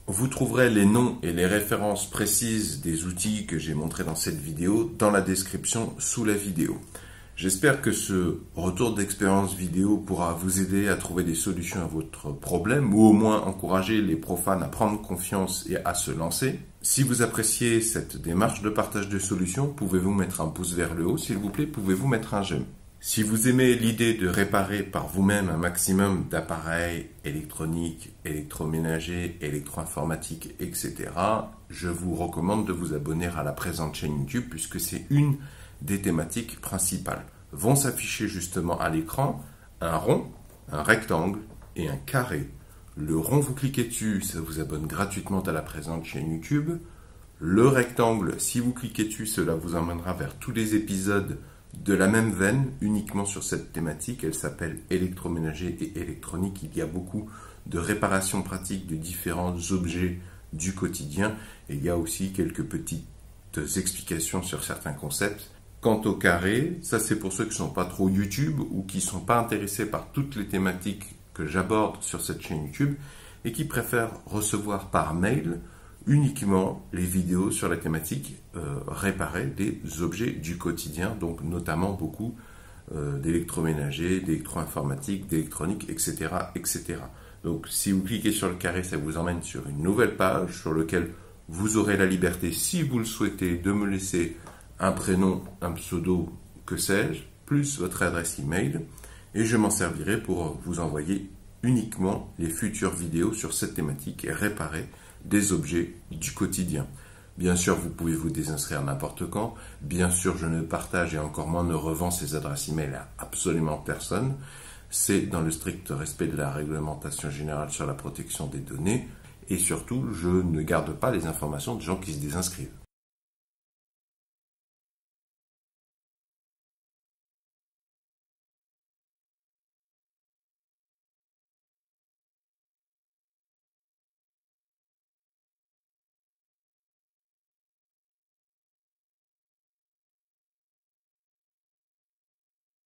Vous trouverez les noms et les références précises des outils que j'ai montrés dans cette vidéo dans la description sous la vidéo. J'espère que ce retour d'expérience vidéo pourra vous aider à trouver des solutions à votre problème ou au moins encourager les profanes à prendre confiance et à se lancer. Si vous appréciez cette démarche de partage de solutions, pouvez-vous mettre un pouce vers le haut, s'il vous plaît, pouvez-vous mettre un j'aime. Si vous aimez l'idée de réparer par vous-même un maximum d'appareils électroniques, électroménagers, électro-informatiques, etc., je vous recommande de vous abonner à la présente chaîne YouTube puisque c'est une des thématiques principales. Vont s'afficher justement à l'écran un rond, un rectangle et un carré. Le rond, vous cliquez dessus, ça vous abonne gratuitement à la présente chaîne YouTube. Le rectangle, si vous cliquez dessus, cela vous emmènera vers tous les épisodes de la même veine, uniquement sur cette thématique. Elle s'appelle électroménager et électronique. Il y a beaucoup de réparations pratiques de différents objets du quotidien. Et il y a aussi quelques petites explications sur certains concepts. Quant au carré, ça c'est pour ceux qui ne sont pas trop YouTube ou qui ne sont pas intéressés par toutes les thématiques que j'aborde sur cette chaîne YouTube et qui préfèrent recevoir par mail uniquement les vidéos sur la thématique réparer des objets du quotidien, donc notamment beaucoup d'électroménager, d'électro-informatique, d'électronique, etc., etc. Donc si vous cliquez sur le carré, ça vous emmène sur une nouvelle page sur laquelle vous aurez la liberté, si vous le souhaitez, de me laisser un prénom, un pseudo, que sais-je, plus votre adresse email, et je m'en servirai pour vous envoyer uniquement les futures vidéos sur cette thématique et réparer des objets du quotidien. Bien sûr, vous pouvez vous désinscrire n'importe quand. Bien sûr, je ne partage et encore moins ne revends ces adresses email à absolument personne. C'est dans le strict respect de la réglementation générale sur la protection des données. Et surtout, je ne garde pas les informations de gens qui se désinscrivent.